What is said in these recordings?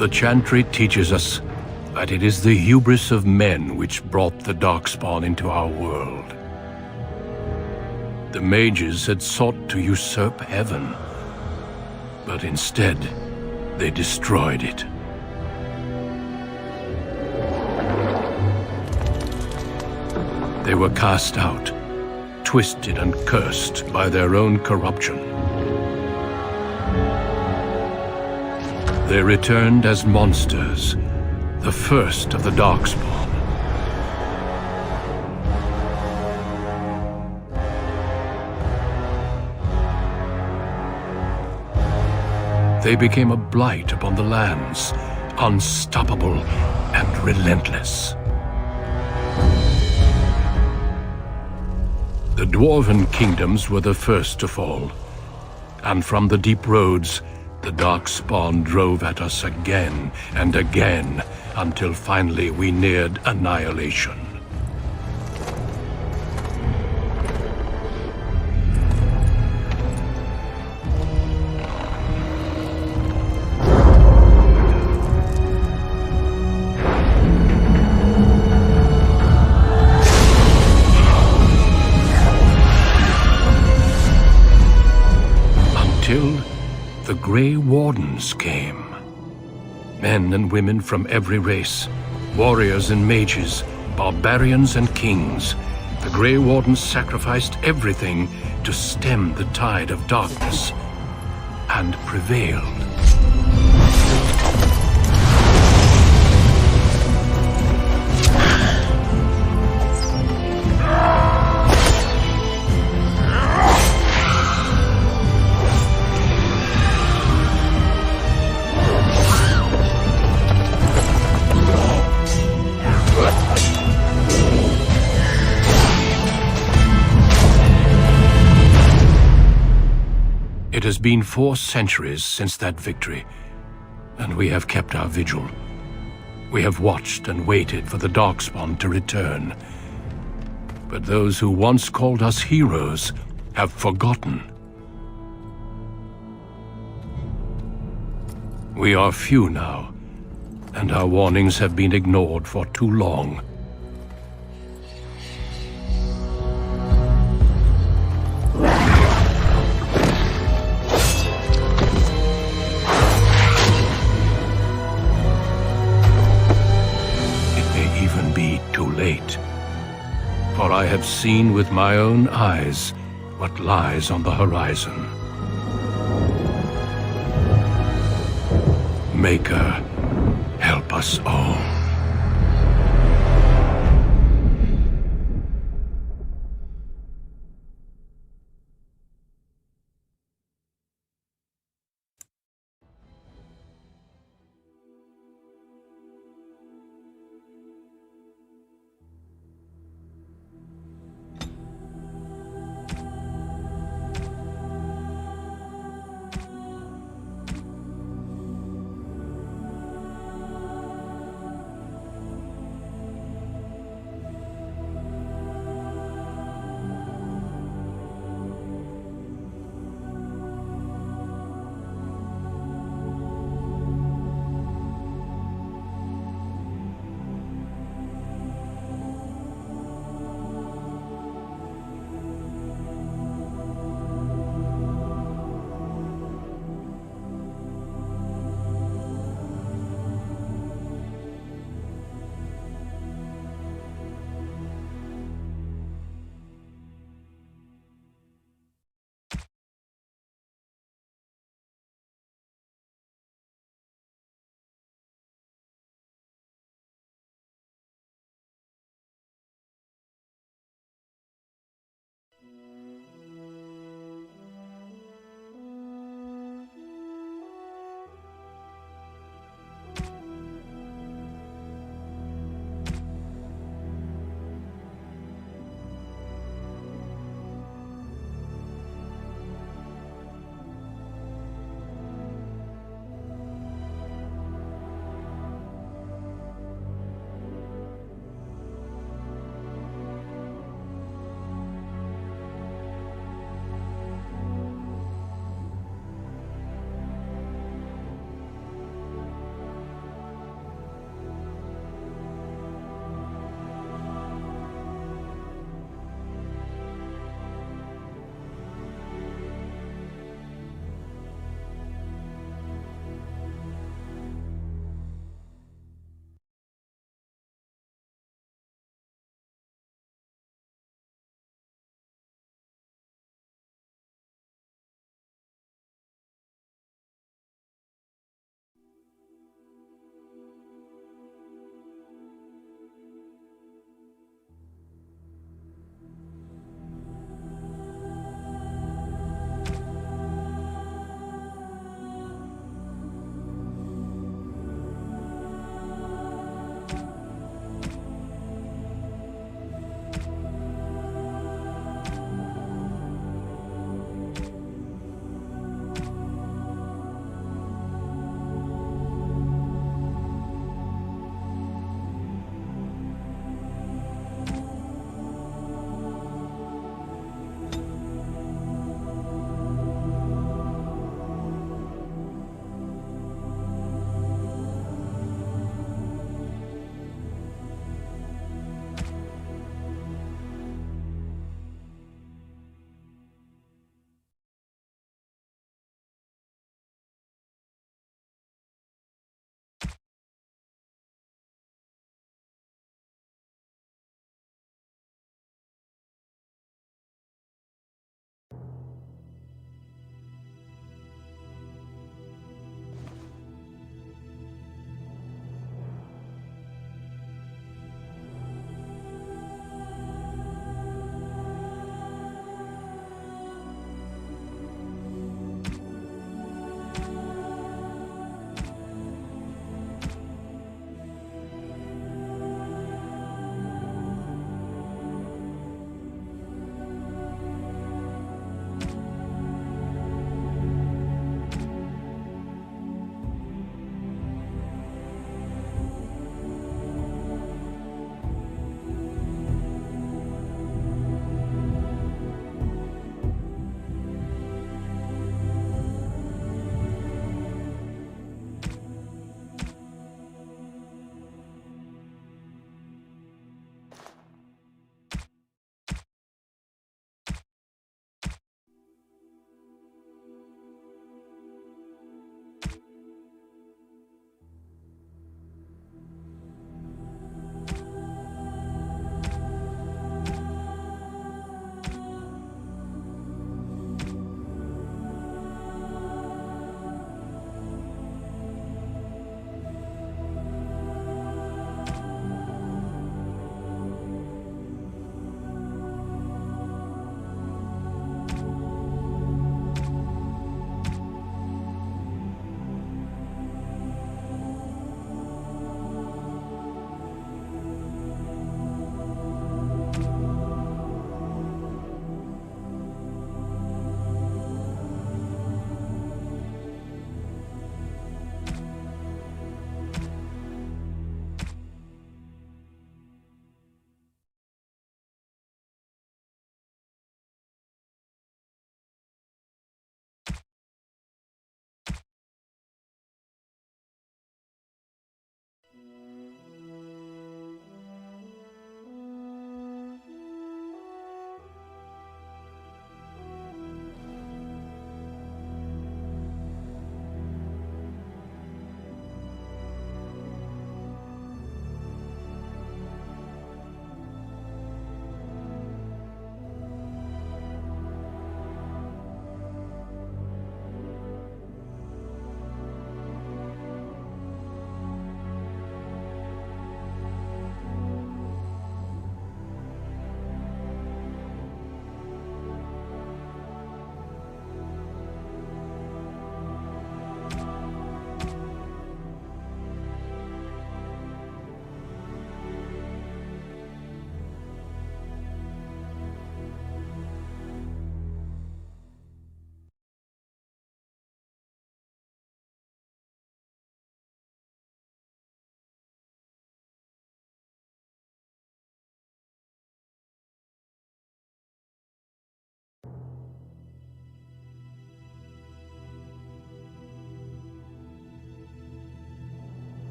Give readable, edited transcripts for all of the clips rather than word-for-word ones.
The Chantry teaches us that it is the hubris of men which brought the Darkspawn into our world. The mages had sought to usurp heaven, but instead, they destroyed it. They were cast out, twisted and cursed by their own corruption. They returned as monsters, the first of the Darkspawn. They became a blight upon the lands, unstoppable and relentless. The Dwarven kingdoms were the first to fall, and from the deep roads, the Darkspawn drove at us again and again, until finally we neared annihilation. Until the Grey Wardens came. Men and women from every race, warriors and mages, barbarians and kings. The Grey Wardens sacrificed everything to stem the tide of darkness, and prevailed. It has been 4 centuries since that victory, and we have kept our vigil. We have watched and waited for the Darkspawn to return. But those who once called us heroes have forgotten. We are few now, and our warnings have been ignored for too long. Late, for I have seen with my own eyes what lies on the horizon. Maker, help us all.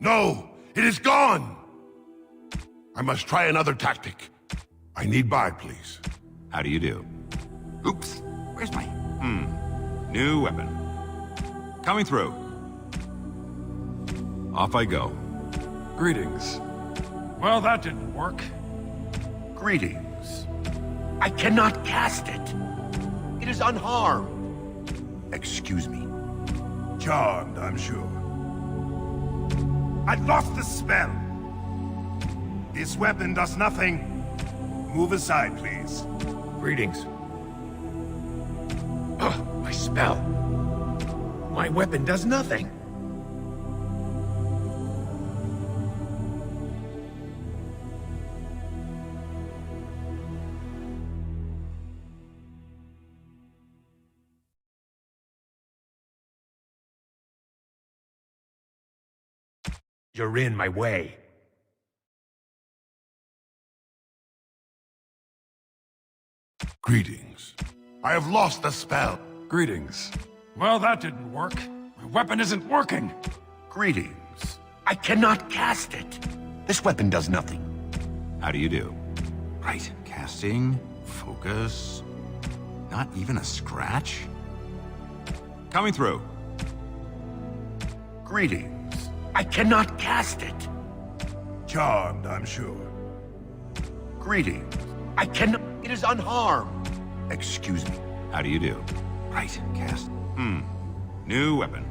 No! It is gone! I must try another tactic. I need buy, please. How do you do? Oops, where's my... new weapon. Coming through. Off I go. Greetings. Well, that didn't work. Greetings. I cannot cast it. It is unharmed. Excuse me. Charmed, I'm sure. I've lost the spell. This weapon does nothing. Move aside, please. Greetings. Ugh, my spell. My weapon does nothing. You're in my way. Greetings. I have lost the spell. Greetings. Well, that didn't work. My weapon isn't working. Greetings. I cannot cast it. This weapon does nothing. How do you do? Right, casting, focus... Not even a scratch? Coming through. Greetings. I cannot cast it. Charmed, I'm sure. Greetings. I cannot... It is unharmed. Excuse me. How do you do? Right, cast... new weapon.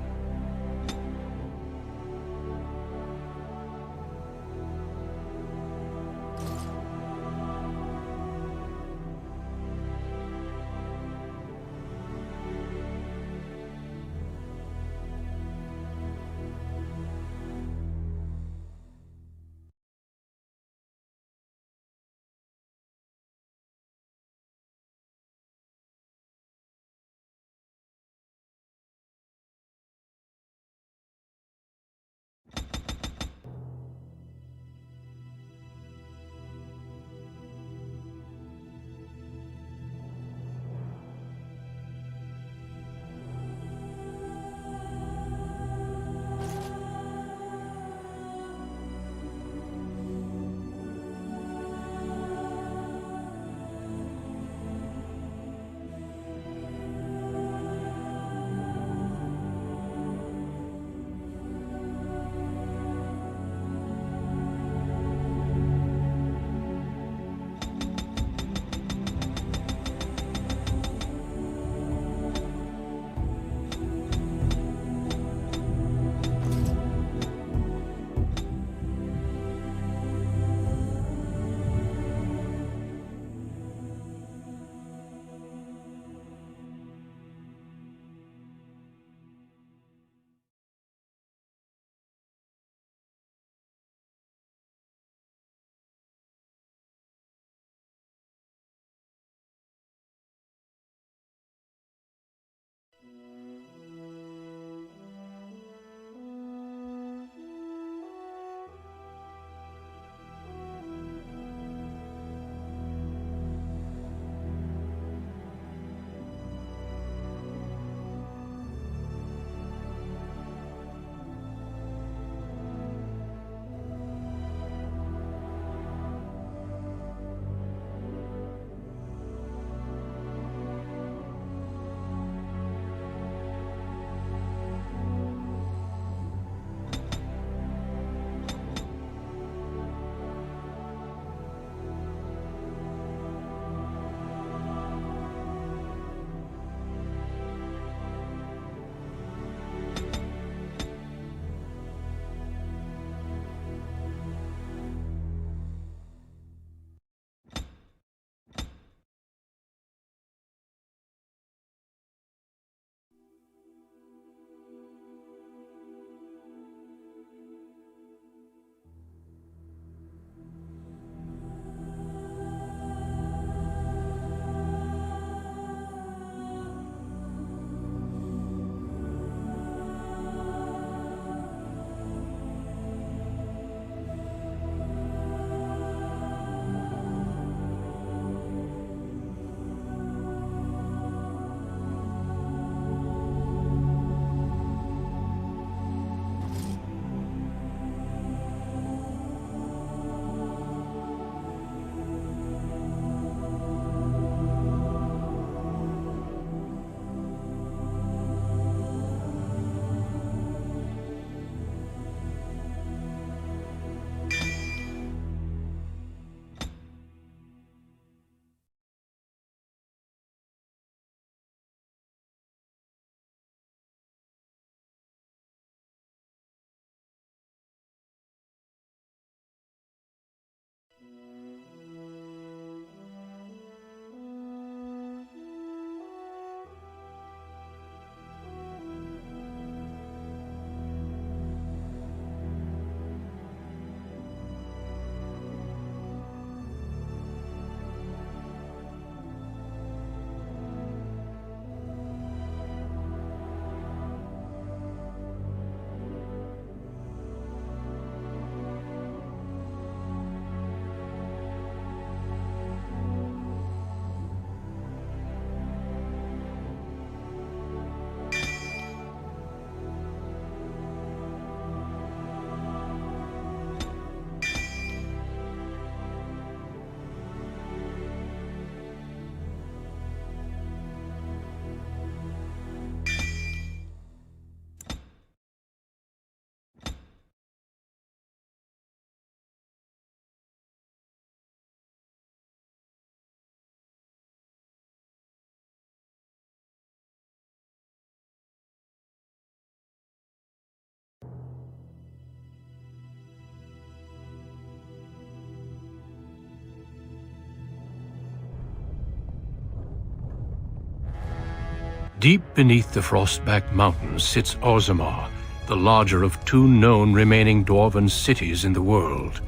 Deep beneath the Frostback Mountains sits Orzammar, the larger of two known remaining dwarven cities in the world.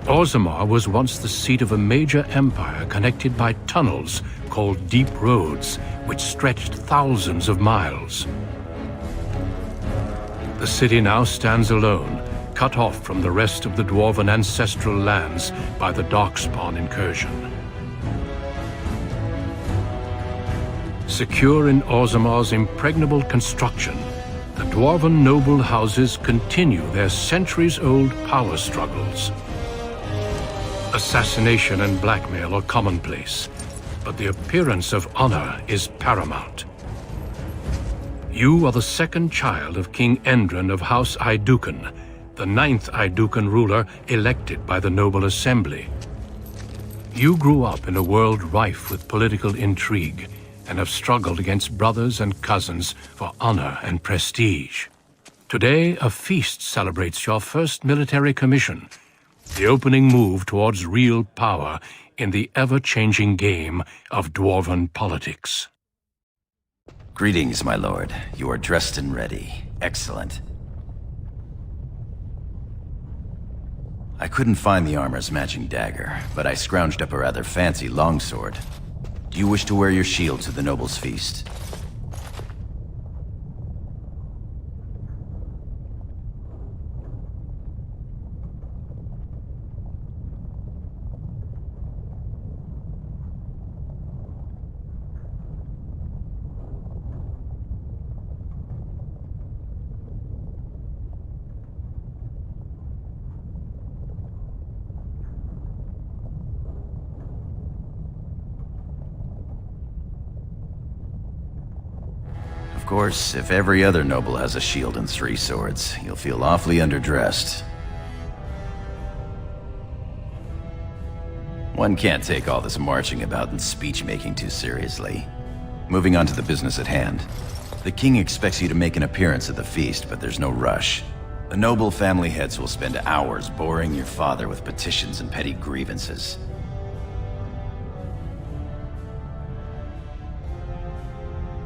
Orzammar was once the seat of a major empire connected by tunnels called Deep Roads, which stretched thousands of miles. The city now stands alone, cut off from the rest of the dwarven ancestral lands by the Darkspawn incursion. Secure in Orzammar's impregnable construction, the dwarven noble houses continue their centuries-old power struggles. Assassination and blackmail are commonplace, but the appearance of honor is paramount. You are the second child of King Endren of House Aeducan, the 9th Aeducan ruler elected by the Noble Assembly. You grew up in a world rife with political intrigue and have struggled against brothers and cousins for honor and prestige. Today, a feast celebrates your first military commission, the opening move towards real power in the ever-changing game of dwarven politics. Greetings, my lord. You are dressed and ready. Excellent. I couldn't find the armor's matching dagger, but I scrounged up a rather fancy longsword. Do you wish to wear your shield to the noble's feast? Of course, if every other noble has a shield and 3 swords, you'll feel awfully underdressed. One can't take all this marching about and speech-making too seriously. Moving on to the business at hand. The king expects you to make an appearance at the feast, but there's no rush. The noble family heads will spend hours boring your father with petitions and petty grievances.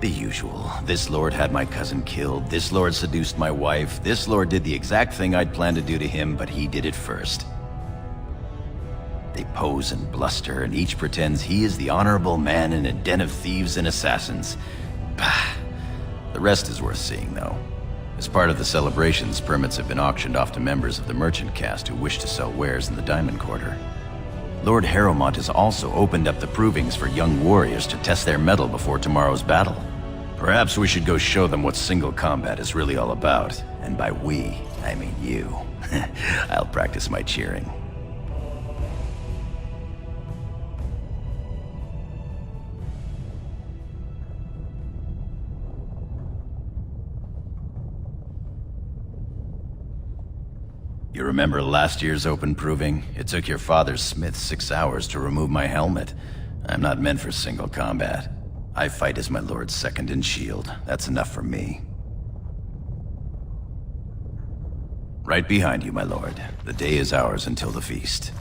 The usual. This lord had my cousin killed, this lord seduced my wife, this lord did the exact thing I'd planned to do to him, but he did it first. They pose and bluster, and each pretends he is the honorable man in a den of thieves and assassins. Bah. The rest is worth seeing, though. As part of the celebrations, permits have been auctioned off to members of the merchant caste who wish to sell wares in the Diamond Quarter. Lord Harrowmont has also opened up the provings for young warriors to test their mettle before tomorrow's battle. Perhaps we should go show them what single combat is really all about. And by we, I mean you. I'll practice my cheering. You remember last year's open proving? It took your father's smith 6 hours to remove my helmet. I'm not meant for single combat. I fight as my lord's second in shield. That's enough for me. Right behind you, my lord. The day is ours until the feast.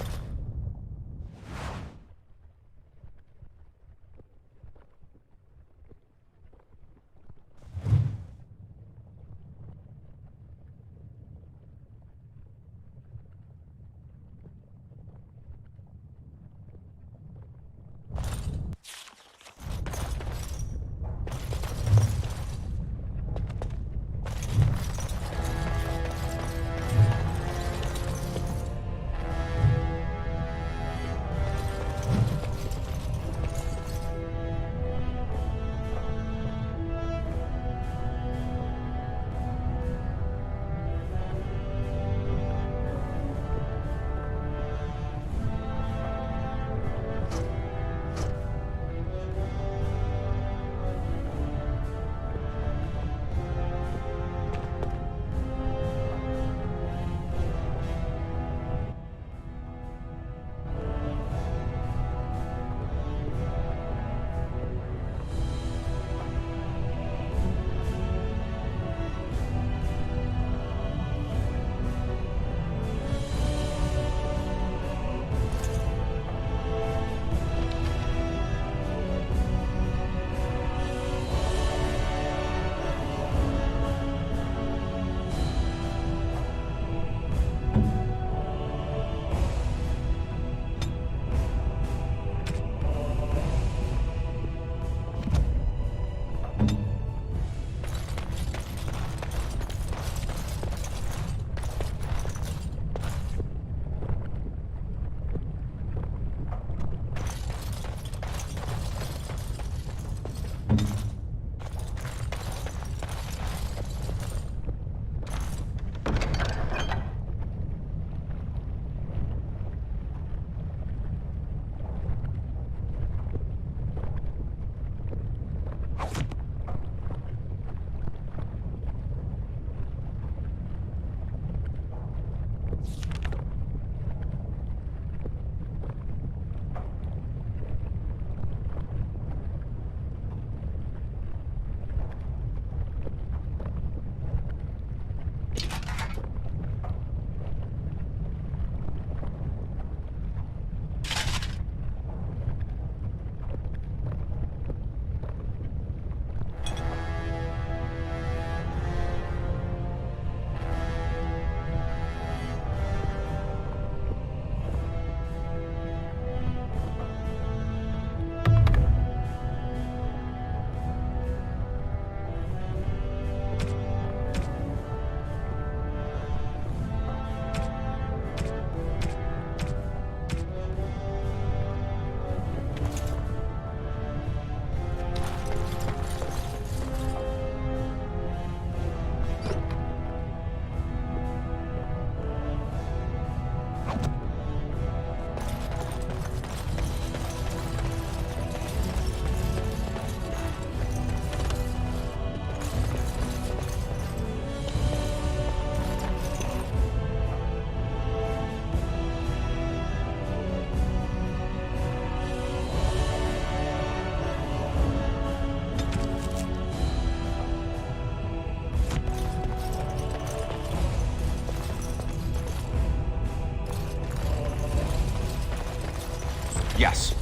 Yes.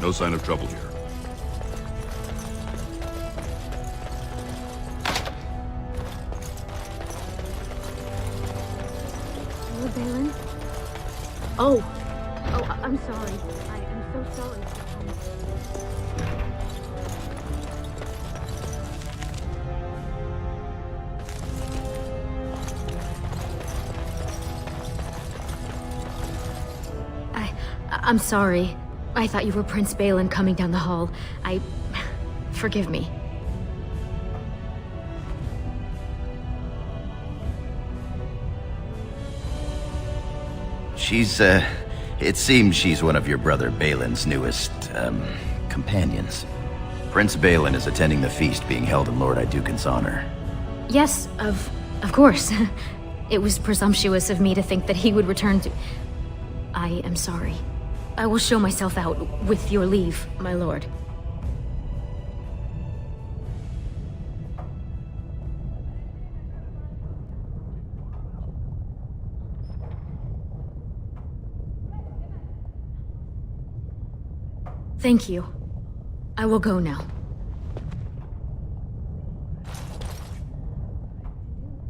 No sign of trouble here. Hello, Balin? Oh, I'm sorry. I am so sorry. I'm sorry. I thought you were Prince Balin coming down the hall. Forgive me. It seems she's one of your brother Balin's newest, companions. Prince Balin is attending the feast being held in Lord Iduken's honor. Yes, of course. It was presumptuous of me to think that he would return to... I am sorry. I will show myself out, with your leave, my lord. Thank you. I will go now.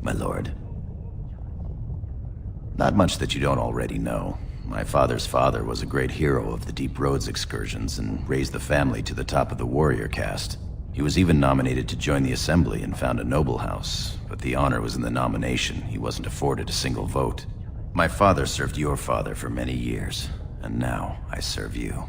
My lord. Not much that you don't already know. My father's father was a great hero of the Deep Roads excursions and raised the family to the top of the warrior caste. He was even nominated to join the assembly and found a noble house, but the honor was in the nomination. He wasn't afforded a single vote. My father served your father for many years, and now I serve you.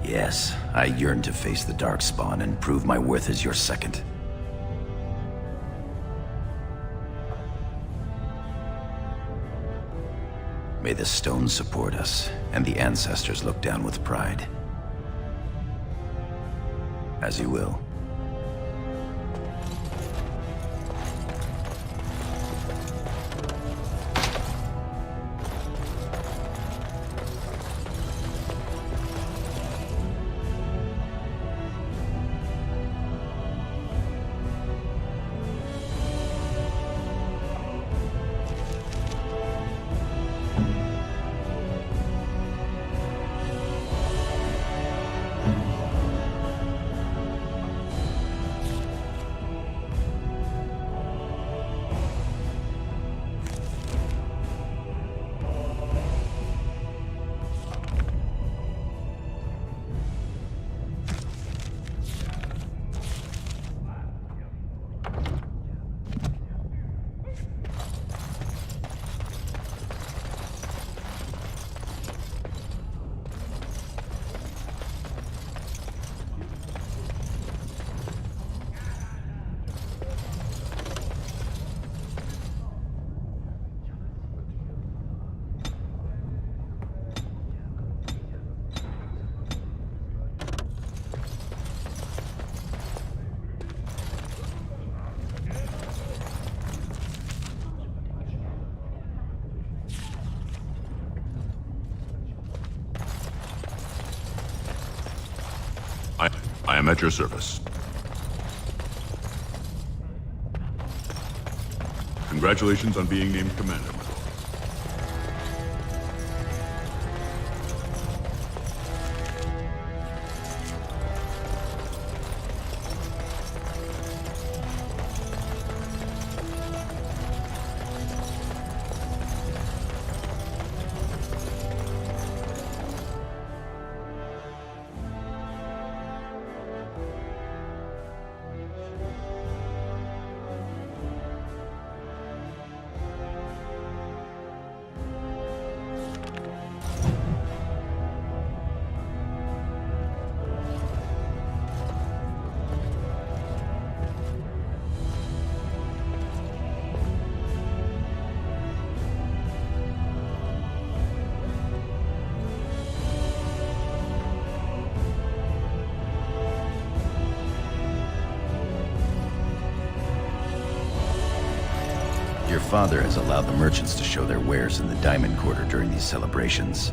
Yes, I yearn to face the Darkspawn and prove my worth as your second. May the stones support us, and the ancestors look down with pride. As you will. I am at your service. Congratulations on being named commander, my lord. Your father has allowed the merchants to show their wares in the Diamond Quarter during these celebrations.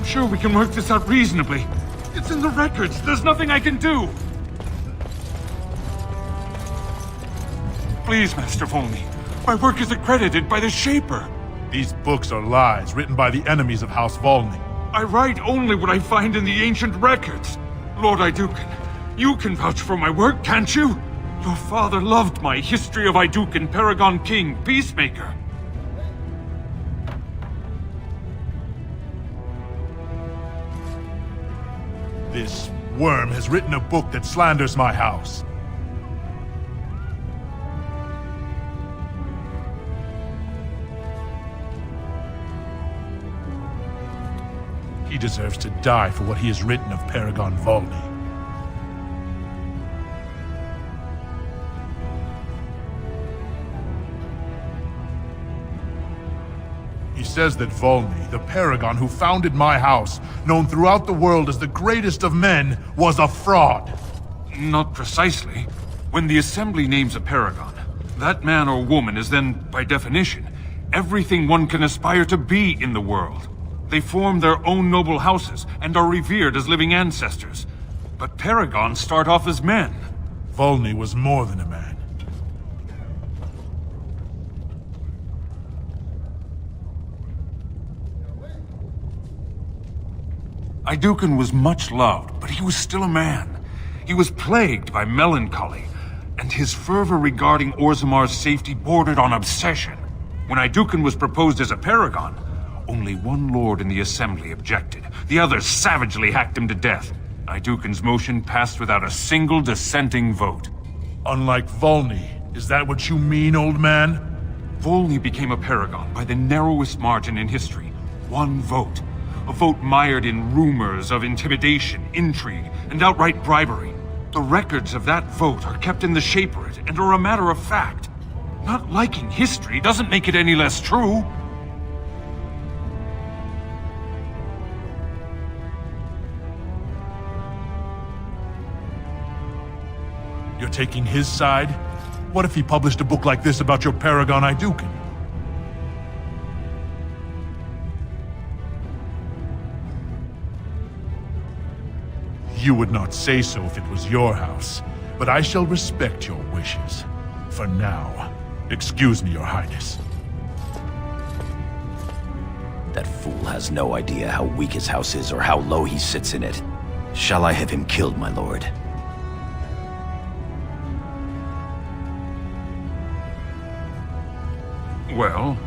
Sure, we can work this out reasonably. It's in the records. There's nothing I can do. Please, Master Volney. My work is accredited by the Shaper. These books are lies written by the enemies of House Volney. I write only what I find in the ancient records. Lord Aeducan, you can vouch for my work, can't you? Your father loved my History of Aeducan, Paragon King, Peacemaker. This worm has written a book that slanders my house. He deserves to die for what he has written of Paragon Volney. He says that Volney, the Paragon who founded my house, known throughout the world as the greatest of men, was a fraud. Not precisely. When the Assembly names a Paragon, that man or woman is then, by definition, everything one can aspire to be in the world. They form their own noble houses and are revered as living ancestors. But Paragons start off as men. Volney was more than a man. Aeducan was much loved, but he was still a man. He was plagued by melancholy, and his fervor regarding Orzammar's safety bordered on obsession. When Aeducan was proposed as a Paragon, only one lord in the Assembly objected. The others savagely hacked him to death. Aeducan's motion passed without a single dissenting vote. Unlike Volney, is that what you mean, old man? Volney became a Paragon by the narrowest margin in history. One vote. A vote mired in rumors of intimidation, intrigue, and outright bribery. The records of that vote are kept in the Shaperate and are a matter of fact. Not liking history doesn't make it any less true. You're taking his side? What if he published a book like this about your Paragon Aeducan? You would not say so if it was your house, but I shall respect your wishes. For now, excuse me, Your Highness. That fool has no idea how weak his house is or how low he sits in it. Shall I have him killed, my lord? Well,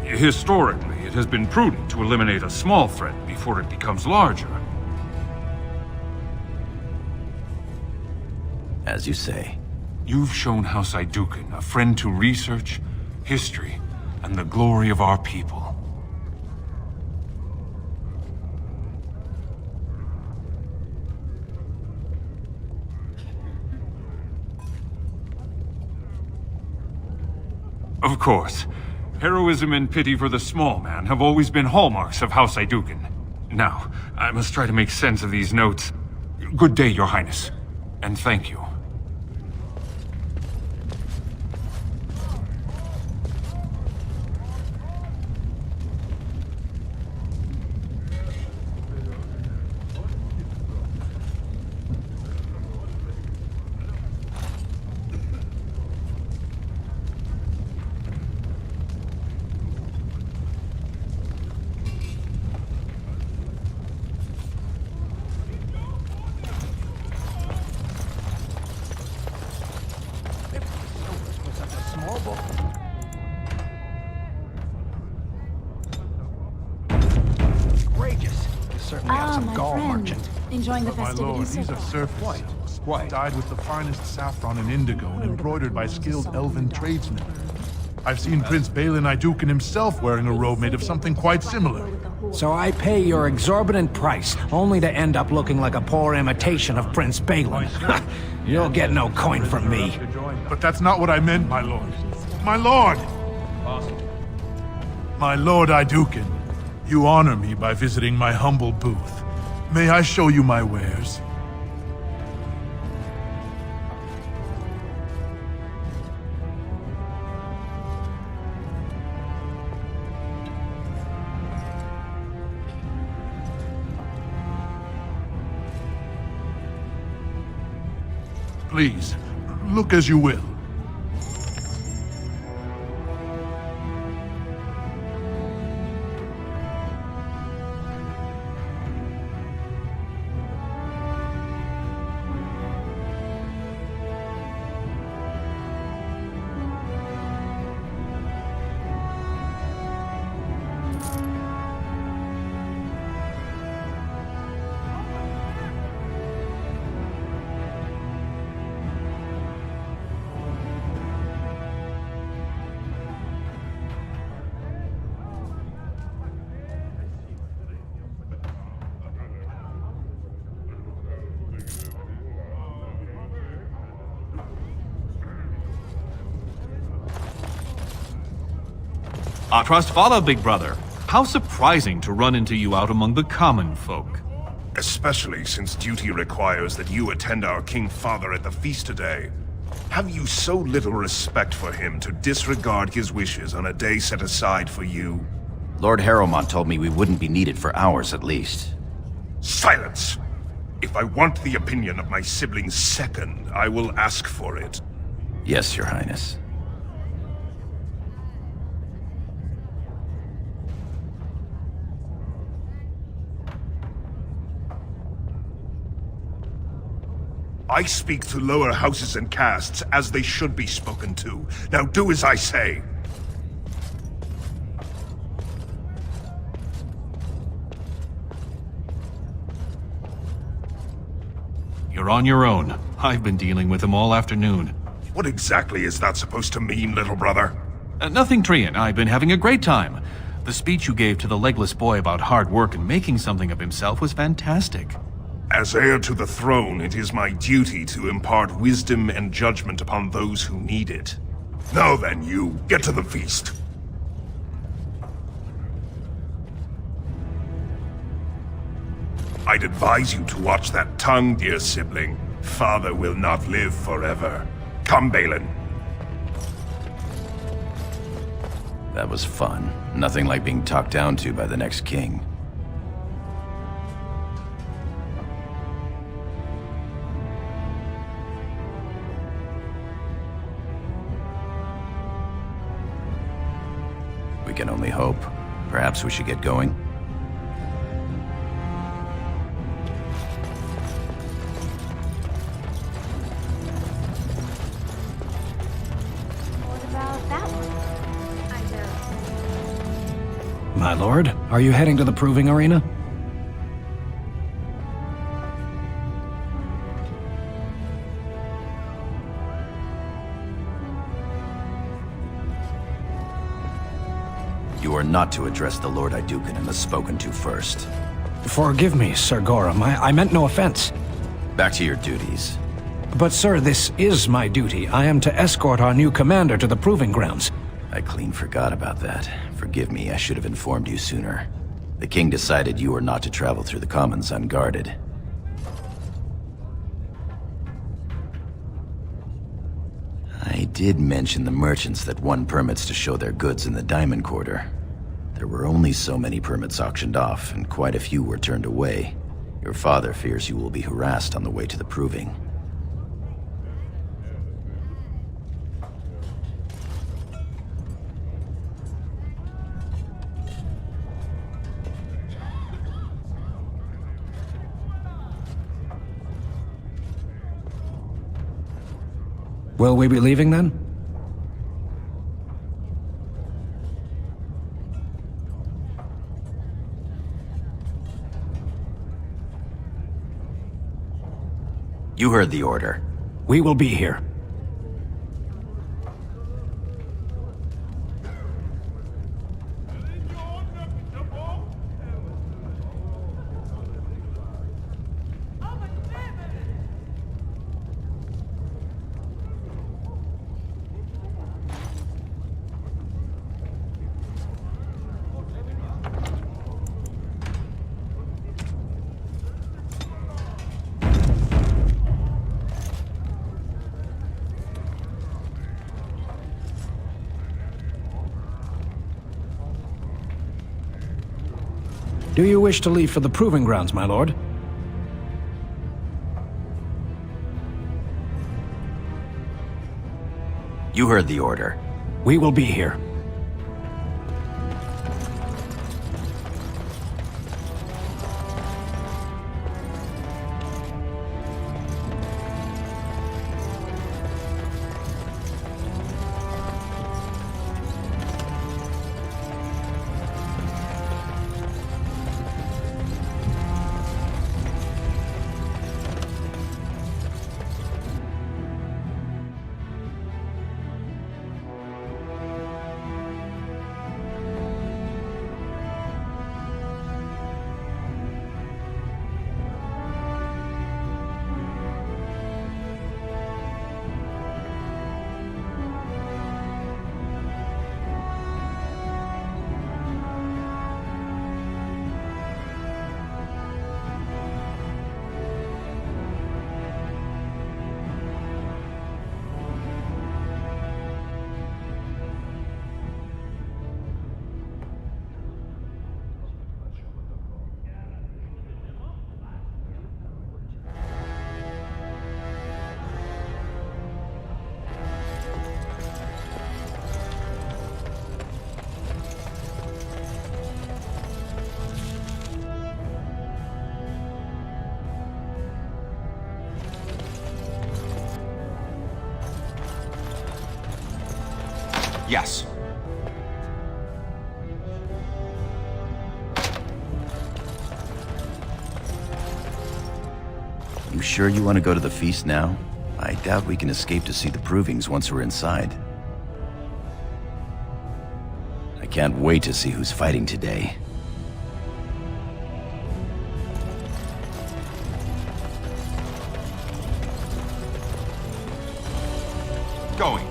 historically, it has been prudent to eliminate a small threat before it becomes larger. As you say. You've shown House Aeducan a friend to research, history, and the glory of our people. Of course. Heroism and pity for the small man have always been hallmarks of House Aeducan. Now, I must try to make sense of these notes. Good day, Your Highness. And thank you. Enjoying the My lord, festivities these so are far. surfaces. Dyed with the finest saffron and indigo and embroidered by skilled elven tradesmen. I've seen Prince Balin Aeducan himself wearing a robe made of something quite similar. So I pay your exorbitant price, only to end up looking like a poor imitation of Prince Balin. You'll get no coin from me. But that's not what I meant, my lord. My lord! My lord Aeducan, you honor me by visiting my humble booth. May I show you my wares? Please, look as you will. Our trust follow, big brother. How surprising to run into you out among the common folk. Especially since duty requires that you attend our King Father at the feast today. Have you so little respect for him to disregard his wishes on a day set aside for you? Lord Harrowmont told me we wouldn't be needed for hours at least. Silence! If I want the opinion of my sibling's second, I will ask for it. Yes, Your Highness. I speak to lower houses and castes as they should be spoken to. Now do as I say. You're on your own. I've been dealing with him all afternoon. What exactly is that supposed to mean, little brother? Nothing, Trian. I've been having a great time. The speech you gave to the legless boy about hard work and making something of himself was fantastic. As heir to the throne, it is my duty to impart wisdom and judgment upon those who need it. Now then, you, get to the feast. I'd advise you to watch that tongue, dear sibling. Father will not live forever. Come, Balin. That was fun. Nothing like being talked down to by the next king. We can only hope. Perhaps we should get going. What about that one? My lord, are you heading to the proving arena? You are not to address the Lord Aeducan unless spoken to first. Forgive me, Sir Gorham. I meant no offense. Back to your duties. But sir, this is my duty. I am to escort our new commander to the proving grounds. I clean forgot about that. Forgive me, I should have informed you sooner. The king decided you were not to travel through the commons unguarded. I did mention the merchants that won permits to show their goods in the Diamond Quarter. There were only so many permits auctioned off, and quite a few were turned away. Your father fears you will be harassed on the way to the Proving. Will we be leaving then? You heard the order. We will be here. Do you wish to leave for the Proving Grounds, my lord? You heard the order. We will be here. Yes. You sure you want to go to the feast now? I doubt we can escape to see the Provings once we're inside. I can't wait to see who's fighting today. Going.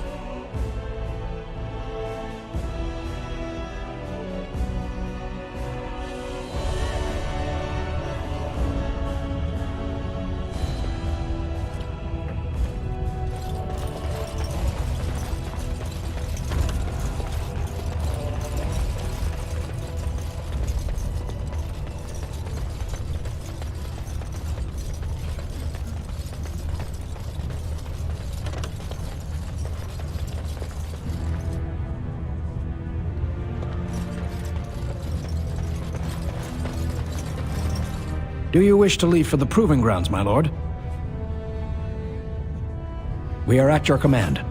Do you wish to leave for the Proving Grounds, my lord? We are at your command.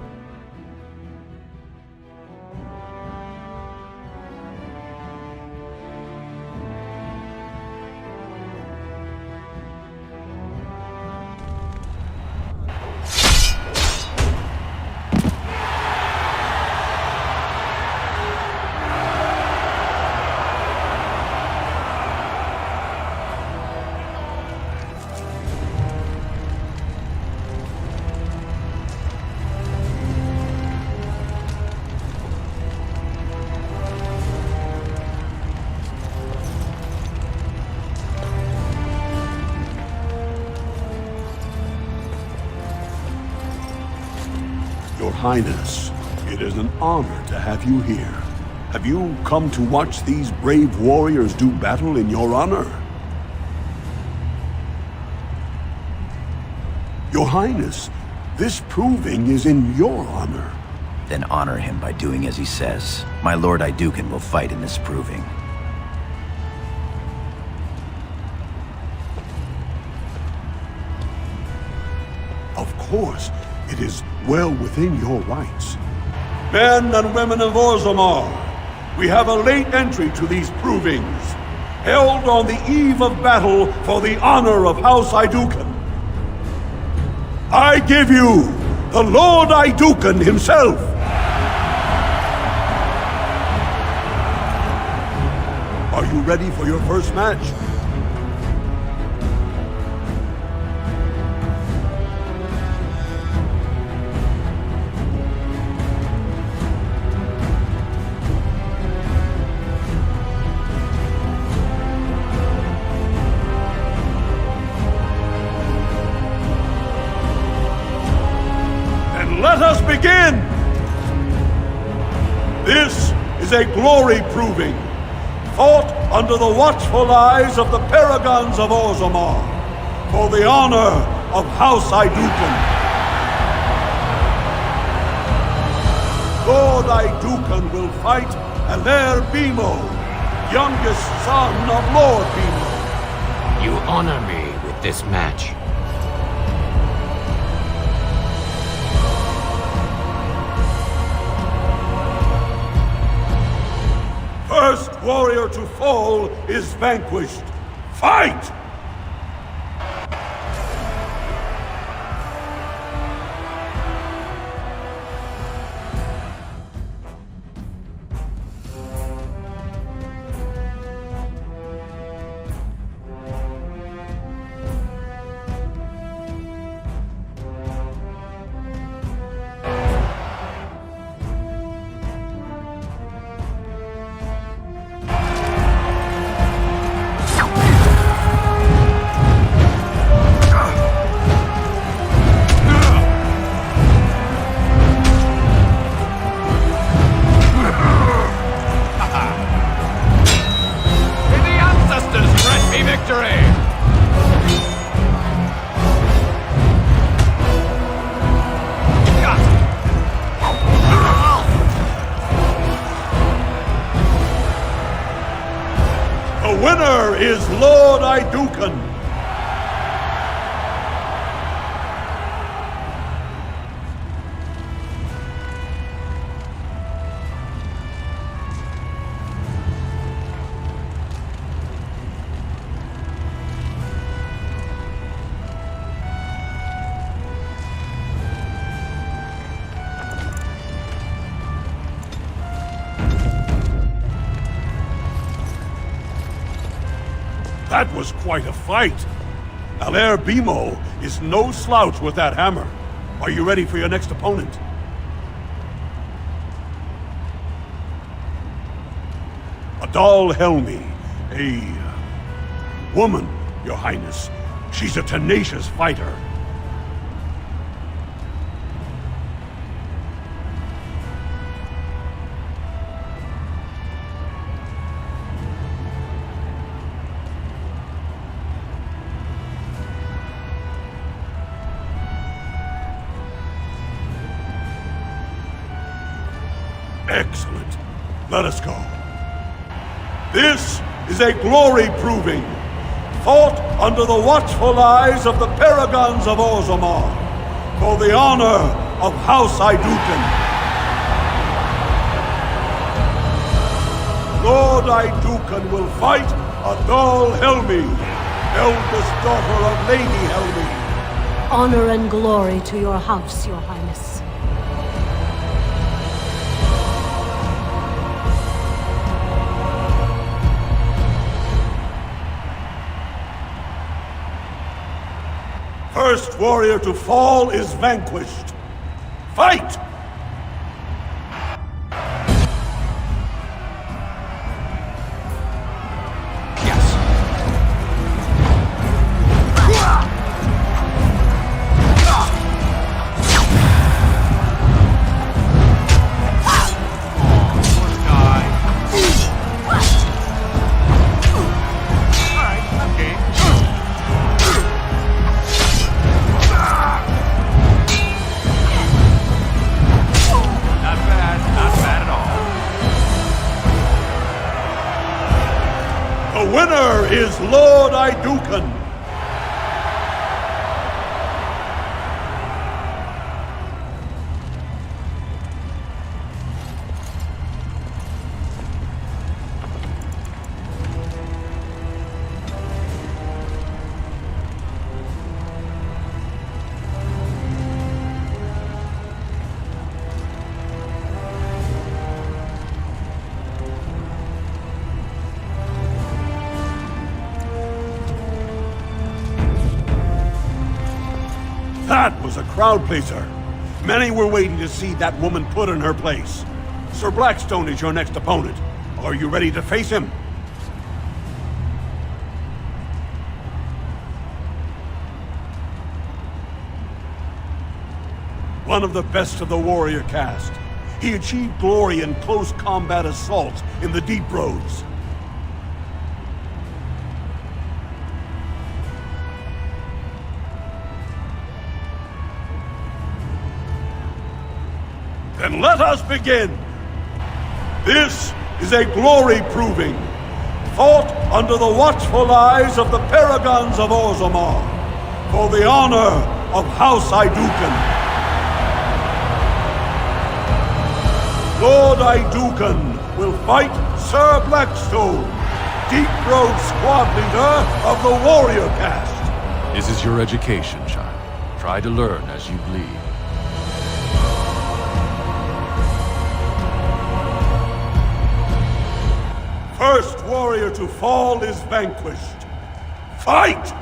Highness, it is an honor to have you here. Have you come to watch these brave warriors do battle in your honor? Your Highness, this proving is in your honor. Then honor him by doing as he says. My Lord Iduken will fight in this proving. Of course, it is well within your rights. Men and women of Orzammar, we have a late entry to these provings, held on the eve of battle for the honor of House Iduken. I give you the Lord Iduken himself. Are you ready for your first match? Let us begin! This is a glory proving, fought under the watchful eyes of the Paragons of Orzammar, for the honor of House Iduken. Lord Iduken will fight Alair Bimo, youngest son of Lord Bimo. You honor me with this match. First warrior to fall is vanquished. Fight! The winner is Lord Iduken. That was quite a fight. Alair Bimo is no slouch with that hammer. Are you ready for your next opponent? Adal Helmi, a woman, Your Highness. She's a tenacious fighter. Excellent. Let us go. This is a glory proving, fought under the watchful eyes of the Paragons of Orzammar, for the honor of House Iduken. Lord Iduken will fight Adal Helmi, eldest daughter of Lady Helmi. Honor and glory to your house, Your Highness. First warrior to fall is vanquished. Fight! The winner is Lord Aeducan. That was a crowd pleaser. Many were waiting to see that woman put in her place. Sir Blackstone is your next opponent. Are you ready to face him? One of the best of the warrior caste. He achieved glory in close combat assault in the Deep Roads. Then let us begin! This is a glory proving, fought under the watchful eyes of the Paragons of Orzammar, for the honor of House Aeducan. Lord Aeducan will fight Sir Blackstone, Deep Road squad leader of the warrior caste. This is your education, child. Try to learn as you bleed. First warrior to fall is vanquished. Fight!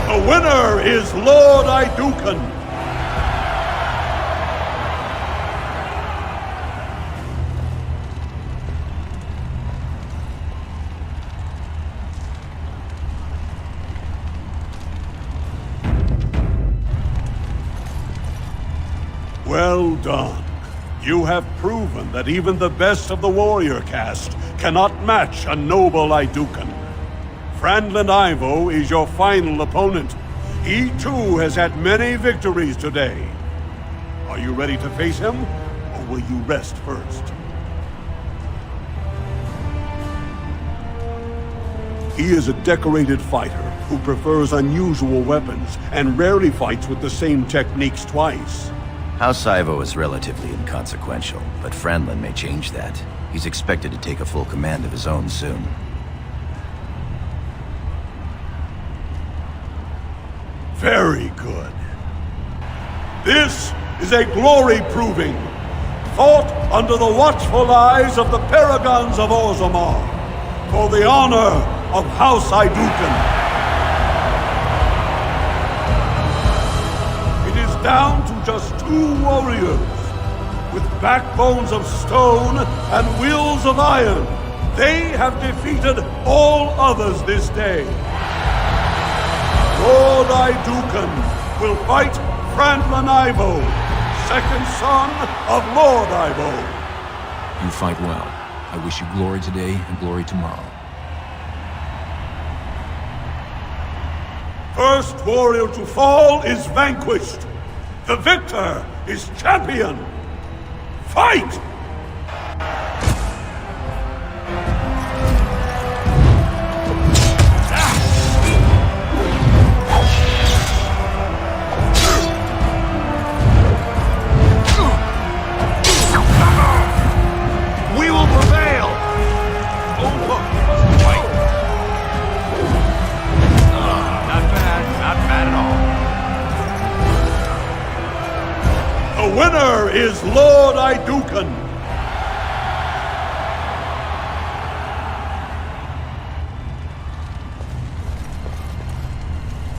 The winner is Lord Aeducan. Well done. You have proven that even the best of the warrior caste cannot match a noble Aeducan. Franlin Ivo is your final opponent. He too has had many victories today. Are you ready to face him, or will you rest first? He is a decorated fighter who prefers unusual weapons and rarely fights with the same techniques twice. House Ivo is relatively inconsequential, but Franlin may change that. He's expected to take a full command of his own soon. Very good. This is a glory proving, fought under the watchful eyes of the Paragons of Orzammar, for the honor of House Aeducan. It is down to just 2 warriors, with backbones of stone and wills of iron. They have defeated all others this day. Lord Aeducan will fight Franlin Ivo, second son of Lord Ivo. You fight well. I wish you glory today and glory tomorrow. First warrior to fall is vanquished. The victor is champion. Fight! The winner is Lord Aeducan.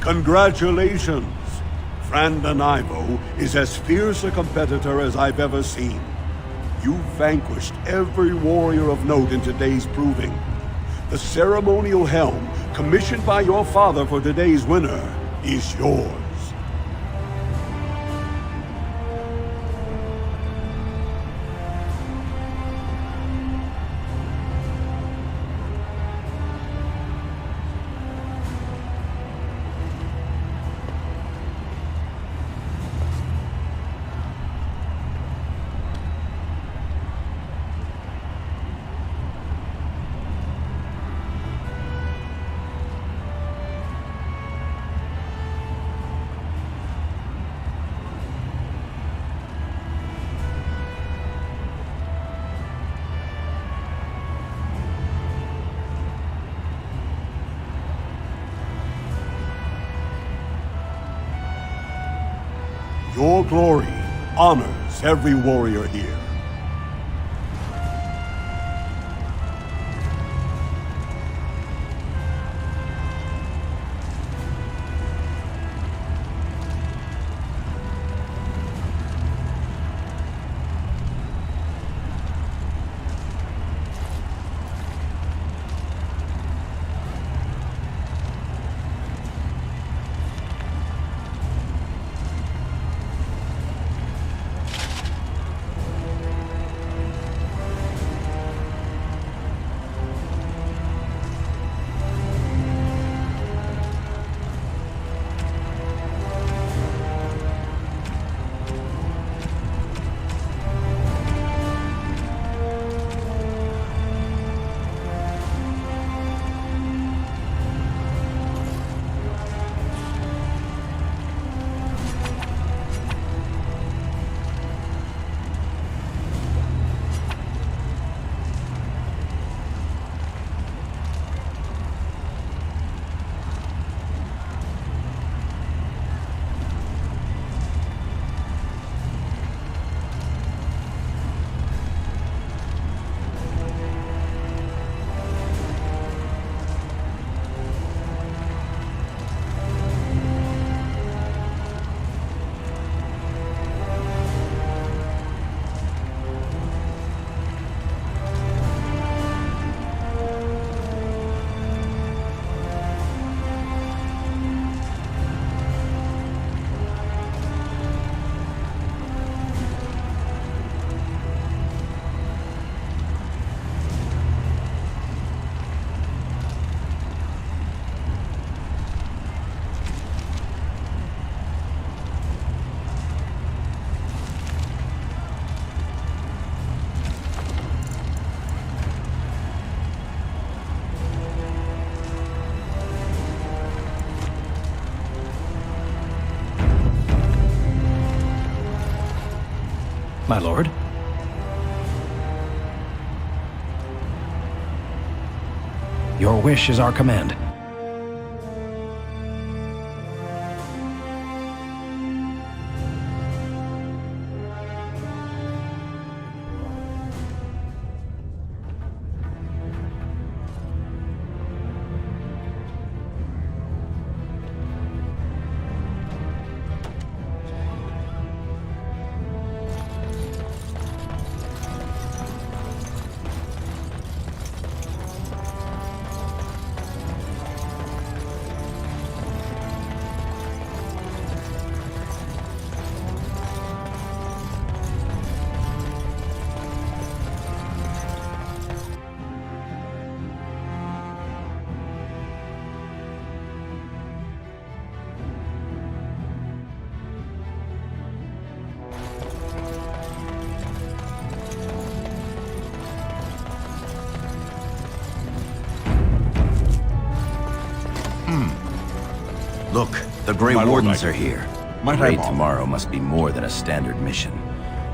Congratulations. Franlin Ivo is as fierce a competitor as I've ever seen. You vanquished every warrior of note in today's proving. The ceremonial helm, commissioned by your father for today's winner, is yours. Your glory honors every warrior here. My lord? Your wish is our command. Look, the Grey Wardens are here. Might I Raid borrow? tomorrow must be more than a standard mission.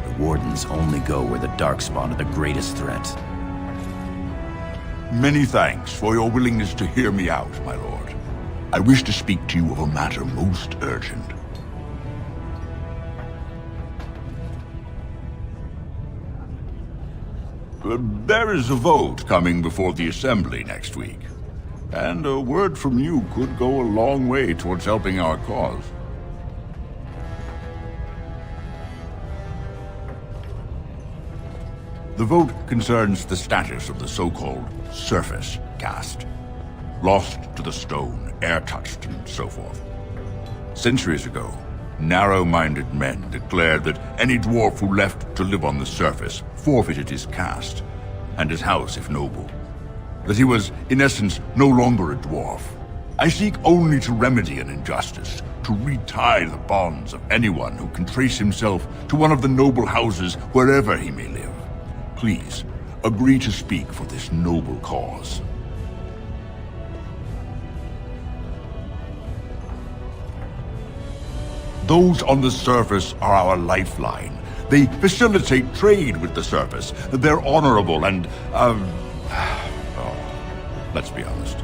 The Wardens only go where the Darkspawn are the greatest threat. Many thanks for your willingness to hear me out, my lord. I wish to speak to you of a matter most urgent. There is a vote coming before the Assembly next week. And a word from you could go a long way towards helping our cause. The vote concerns the status of the so-called surface caste. Lost to the stone, air-touched, and so forth. Centuries ago, narrow-minded men declared that any dwarf who left to live on the surface forfeited his caste, and his house if noble. That he was, in essence, no longer a dwarf. I seek only to remedy an injustice, to retie the bonds of anyone who can trace himself to one of the noble houses wherever he may live. Please, agree to speak for this noble cause. Those on the surface are our lifeline. They facilitate trade with the surface. They're honorable and, let's be honest.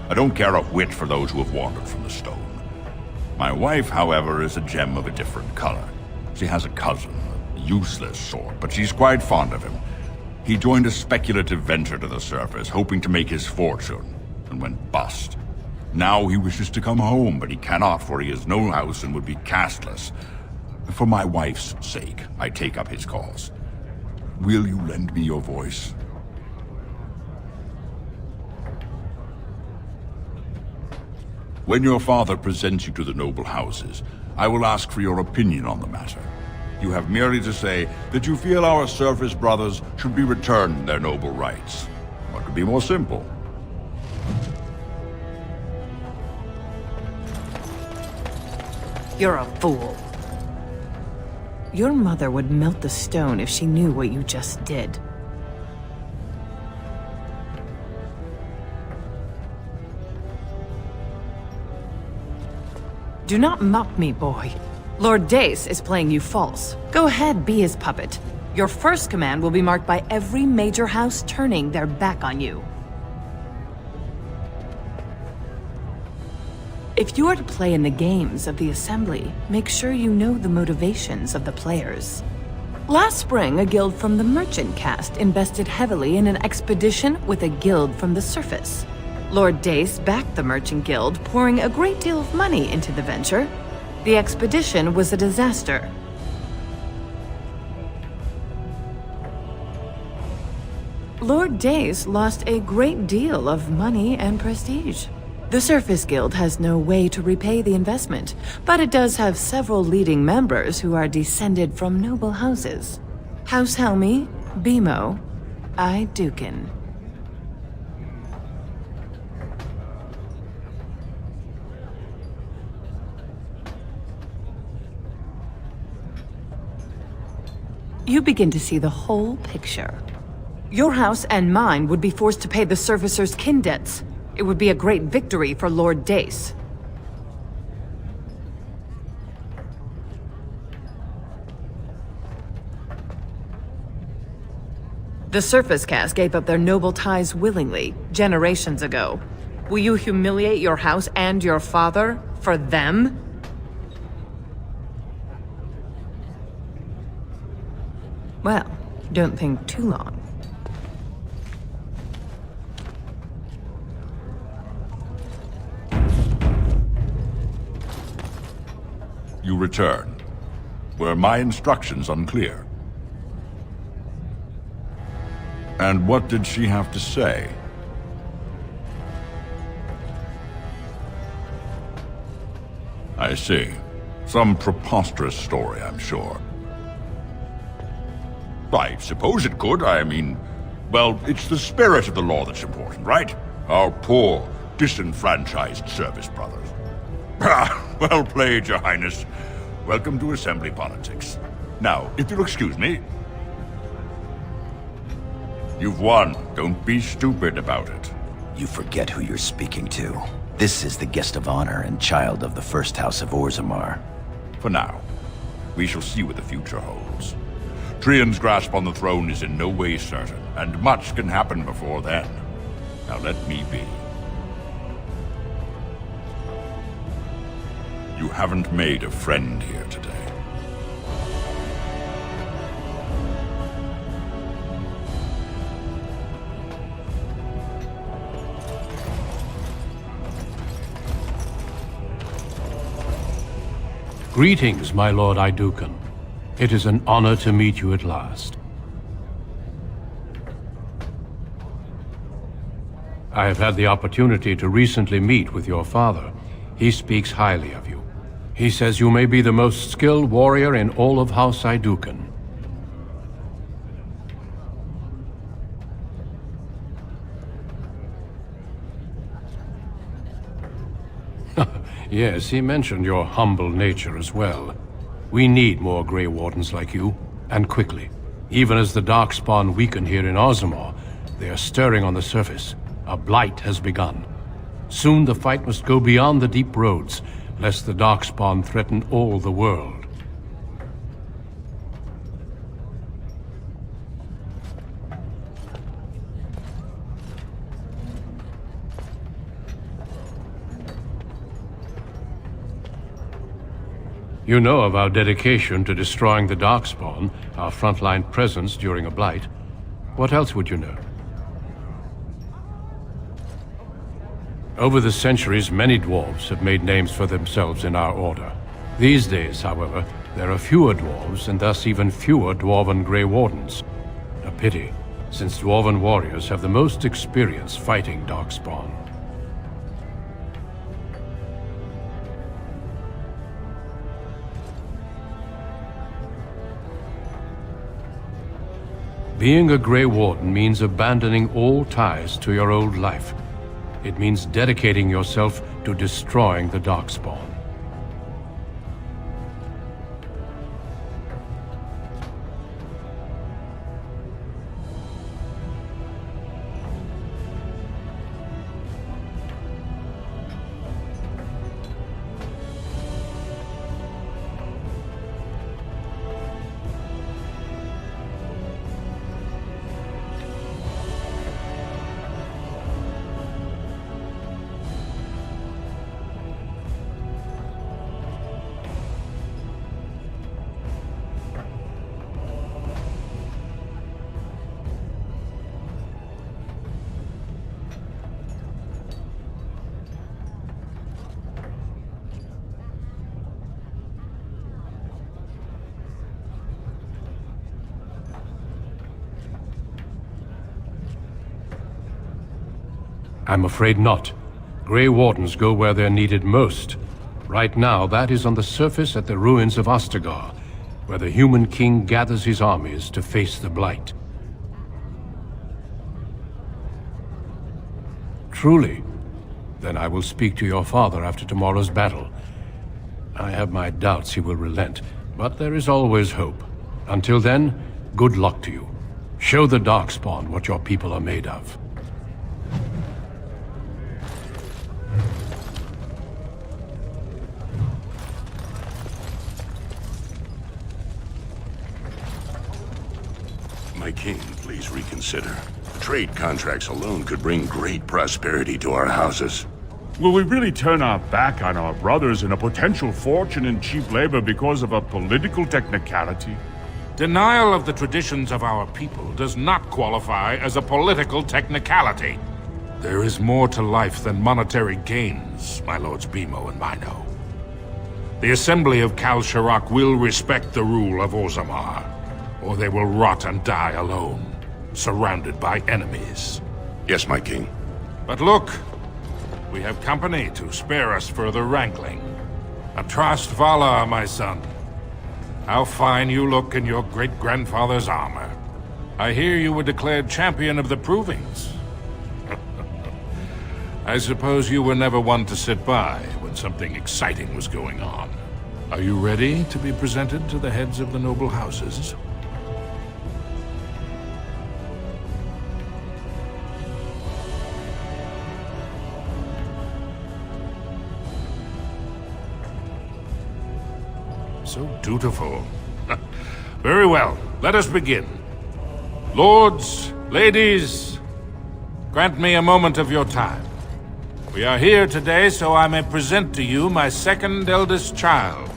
I don't care a whit for those who have wandered from the stone. My wife, however, is a gem of a different color. She has a cousin, a useless sort, but she's quite fond of him. He joined a speculative venture to the surface, hoping to make his fortune, and went bust. Now he wishes to come home, but he cannot, for he has no house and would be casteless. For my wife's sake, I take up his cause. Will you lend me your voice? When your father presents you to the noble houses, I will ask for your opinion on the matter. You have merely to say that you feel our surface brothers should be returned their noble rights. What could be more simple? You're a fool. Your mother would melt the stone if she knew what you just did. Do not mock me, boy. Lord Dace is playing you false. Go ahead, be his puppet. Your first command will be marked by every major house turning their back on you. If you are to play in the games of the Assembly, make sure you know the motivations of the players. Last spring, a guild from the Merchant caste invested heavily in an expedition with a guild from the surface. Lord Dace backed the Merchant Guild, pouring a great deal of money into the venture. The expedition was a disaster. Lord Dace lost a great deal of money and prestige. The Surface Guild has no way to repay the investment, but it does have several leading members who are descended from noble houses. House Helmi, Bimo, Dukin. You begin to see the whole picture. Your house and mine would be forced to pay the Surfacer's kin debts. It would be a great victory for Lord Dace. The Surface caste gave up their noble ties willingly, generations ago. Will you humiliate your house and your father for them? Well, don't think too long. You return. Were my instructions unclear? And what did she have to say? I see. Some preposterous story, I'm sure. I suppose it could. I mean, well, it's the spirit of the law that's important, right? Our poor, disenfranchised service brothers. Well played, Your Highness. Welcome to Assembly politics. Now, if you'll excuse me. You've won. Don't be stupid about it. You forget who you're speaking to. This is the guest of honor and child of the First House of Orzammar. For now. We shall see what the future holds. Trian's grasp on the throne is in no way certain, and much can happen before then. Now let me be. You haven't made a friend here today. Greetings, my lord Idukan. It is an honor to meet you at last. I have had the opportunity to recently meet with your father. He speaks highly of you. He says you may be the most skilled warrior in all of House Aeducan. Yes, he mentioned your humble nature as well. We need more Grey Wardens like you, and quickly. Even as the Darkspawn weaken here in Orzammar, they are stirring on the surface. A blight has begun. Soon the fight must go beyond the deep roads, lest the Darkspawn threaten all the world. You know of our dedication to destroying the Darkspawn, our frontline presence during a blight. What else would you know? Over the centuries, many dwarves have made names for themselves in our order. These days, however, there are fewer dwarves and thus even fewer Dwarven Grey Wardens. A pity, since Dwarven warriors have the most experience fighting Darkspawn. Being a Grey Warden means abandoning all ties to your old life. It means dedicating yourself to destroying the Darkspawn. I'm afraid not. Grey Wardens go where they're needed most. Right now, that is on the surface at the ruins of Ostagar, where the Human King gathers his armies to face the Blight. Truly? Then I will speak to your father after tomorrow's battle. I have my doubts he will relent, but there is always hope. Until then, good luck to you. Show the Darkspawn what your people are made of. My king, please reconsider. Trade contracts alone could bring great prosperity to our houses. Will we really turn our back on our brothers and a potential fortune in cheap labor because of a political technicality? Denial of the traditions of our people does not qualify as a political technicality. There is more to life than monetary gains, my lords Beemo and Mino. The Assembly of Kal Sharok will respect the rule of Orzammar, or they will rot and die alone, surrounded by enemies. Yes, my king. But look, we have company to spare us further wrangling. Atrast Vala, my son. How fine you look in your great-grandfather's armor. I hear you were declared champion of the Provings. I suppose you were never one to sit by when something exciting was going on. Are you ready to be presented to the heads of the noble houses? So dutiful. Very well, let us begin. Lords, ladies, grant me a moment of your time. We are here today so I may present to you my second eldest child,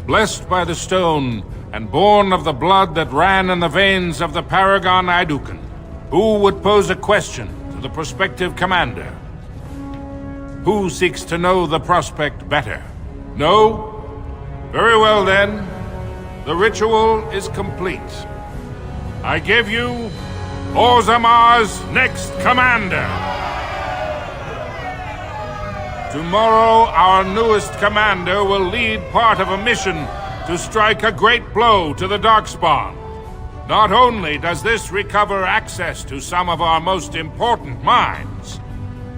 blessed by the stone and born of the blood that ran in the veins of the Paragon Aeducan. Who would pose a question to the prospective commander? Who seeks to know the prospect better? No? Very well then, the ritual is complete. I give you Orzammar's next commander. Tomorrow, our newest commander will lead part of a mission to strike a great blow to the Darkspawn. Not only does this recover access to some of our most important mines,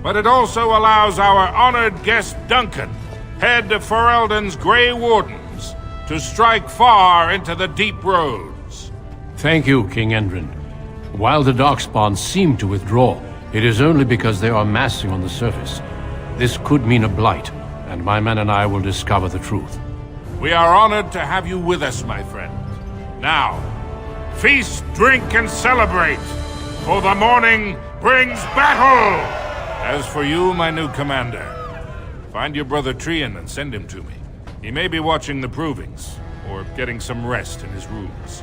but it also allows our honored guest Duncan, head of Ferelden's Grey Wardens, to strike far into the deep roads. Thank you, King Endrin. While the Darkspawn seem to withdraw, it is only because they are massing on the surface. This could mean a blight, and my men and I will discover the truth. We are honored to have you with us, my friend. Now, feast, drink, and celebrate, for the morning brings battle! As for you, my new commander, find your brother Trian and send him to me. He may be watching the provings, or getting some rest in his rooms.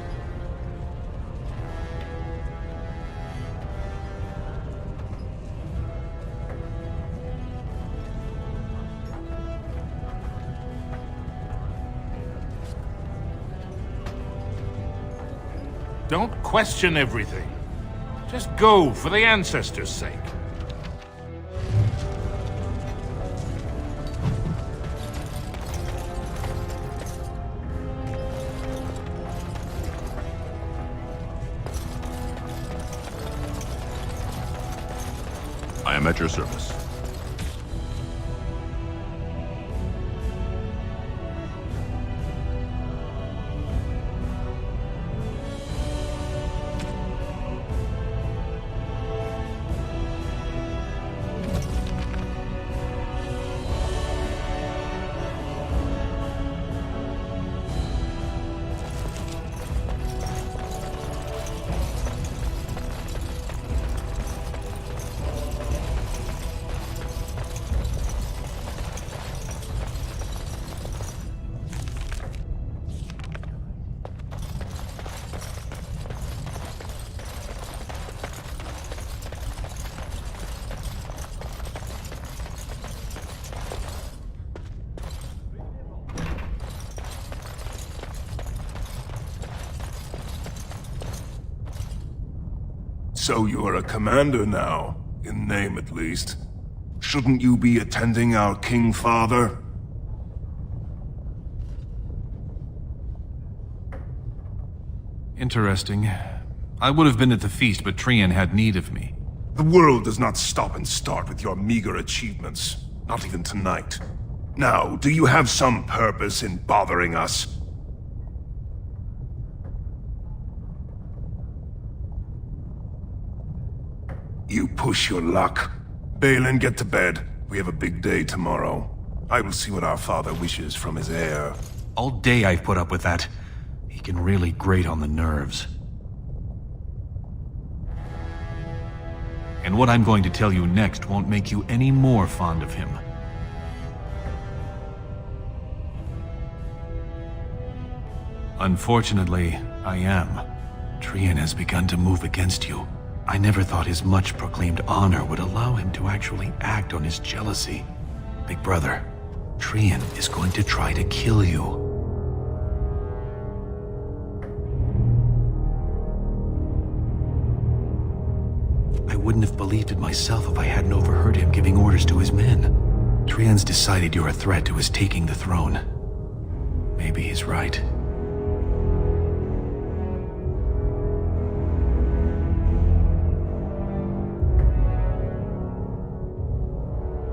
Don't question everything. Just go for the ancestors' sake. I am at your service. So you're a commander now, in name at least. Shouldn't you be attending our King Father? Interesting. I would have been at the feast, but Trian had need of me. The world does not stop and start with your meager achievements. Not even tonight. Now, do you have some purpose in bothering us? You push your luck. Balin, get to bed. We have a big day tomorrow. I will see what our father wishes from his heir. All day I've put up with that. He can really grate on the nerves. And what I'm going to tell you next won't make you any more fond of him. Unfortunately, I am. Trian has begun to move against you. I never thought his much-proclaimed honor would allow him to actually act on his jealousy. Big brother, Trian is going to try to kill you. I wouldn't have believed it myself if I hadn't overheard him giving orders to his men. Trian's decided you're a threat to his taking the throne. Maybe he's right.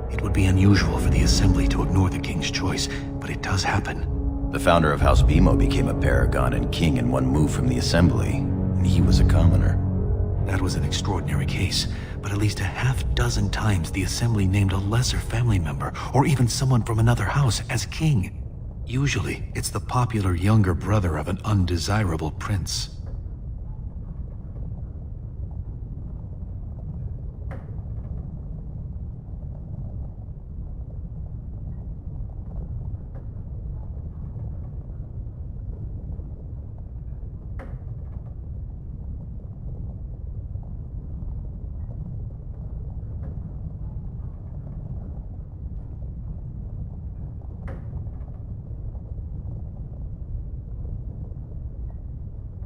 It would be unusual for the Assembly to ignore the King's choice, but it does happen. The founder of House Bimo became a paragon and king in one move from the Assembly, and he was a commoner. That was an extraordinary case, but at least a half-dozen times the Assembly named a lesser family member, or even someone from another house, as king. Usually, it's the popular younger brother of an undesirable prince.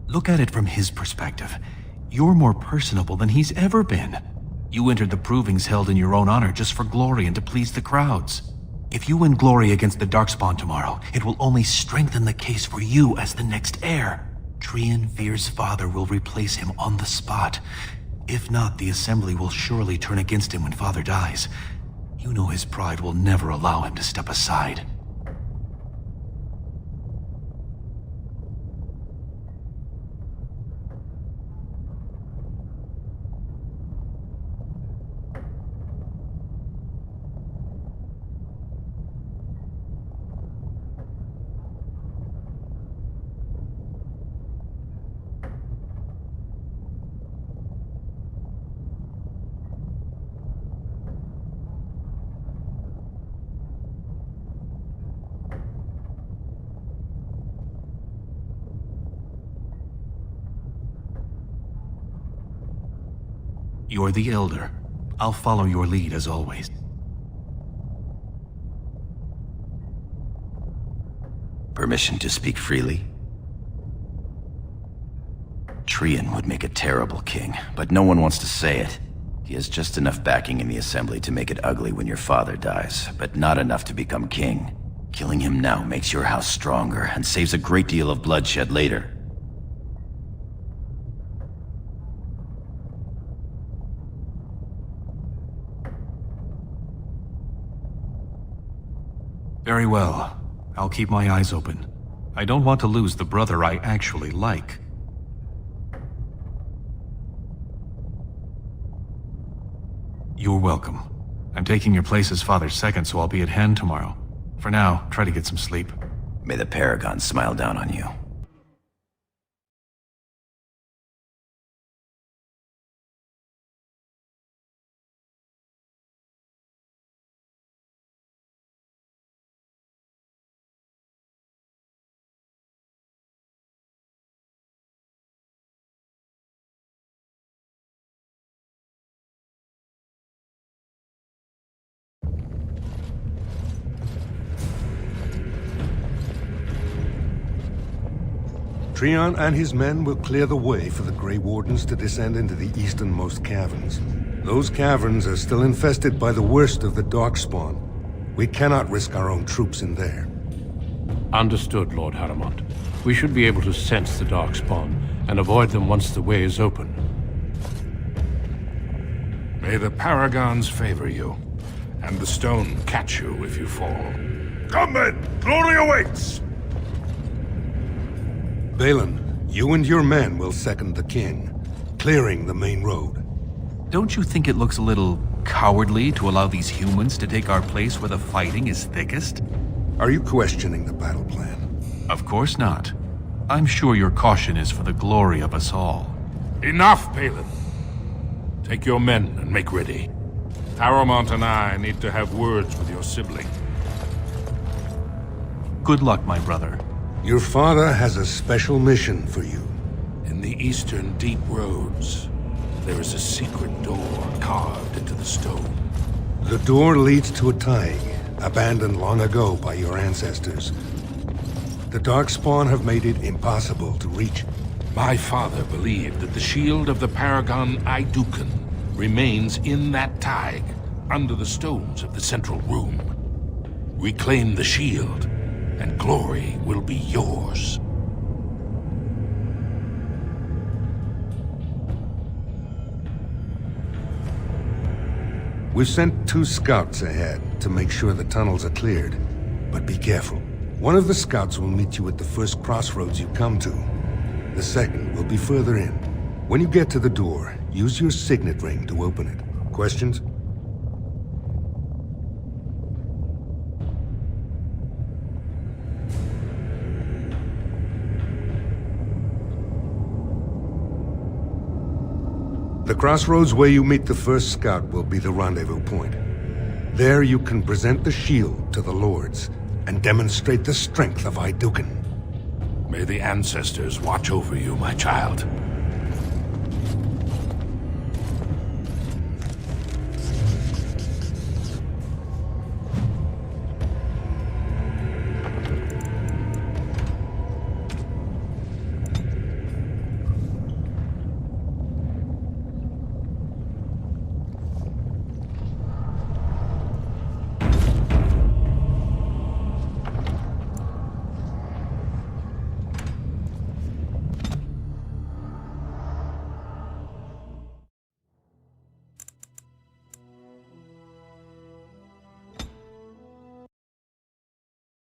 Look at it from his perspective. You're more personable than he's ever been. You entered the provings held in your own honor just for glory and to please the crowds. If you win glory against the Darkspawn tomorrow, it will only strengthen the case for you as the next heir. Trian Veer's father will replace him on the spot. If not, the Assembly will surely turn against him when father dies. You know his pride will never allow him to step aside. You're the Elder. I'll follow your lead as always. Permission to speak freely? Trian would make a terrible king, but no one wants to say it. He has just enough backing in the Assembly to make it ugly when your father dies, but not enough to become king. Killing him now makes your house stronger and saves a great deal of bloodshed later. Very well. I'll keep my eyes open. I don't want to lose the brother I actually like. You're welcome. I'm taking your place as father's second, so I'll be at hand tomorrow. For now, try to get some sleep. May the Paragon smile down on you. Trian and his men will clear the way for the Grey Wardens to descend into the easternmost caverns. Those caverns are still infested by the worst of the Darkspawn. We cannot risk our own troops in there. Understood, Lord Haramont. We should be able to sense the Darkspawn and avoid them once the way is open. May the Paragons favor you, and the stone catch you if you fall. Come then! Glory awaits! Balin, you and your men will second the king, clearing the main road. Don't you think it looks a little cowardly to allow these humans to take our place where the fighting is thickest? Are you questioning the battle plan? Of course not. I'm sure your caution is for the glory of us all. Enough, Balin. Take your men and make ready. Haramont and I need to have words with your sibling. Good luck, my brother. Your father has a special mission for you. In the eastern deep roads, there is a secret door carved into the stone. The door leads to a Taig, abandoned long ago by your ancestors. The Darkspawn have made it impossible to reach. My father believed that the shield of the Paragon Aeducan remains in that Taig, under the stones of the central room. Reclaim the shield, and glory will be yours. We've sent 2 scouts ahead to make sure the tunnels are cleared. But be careful. One of the scouts will meet you at the first crossroads you come to. The second will be further in. When you get to the door, use your signet ring to open it. Questions? The crossroads where you meet the first scout will be the rendezvous point. There you can present the shield to the Lords and demonstrate the strength of Aeducan. May the ancestors watch over you, my child.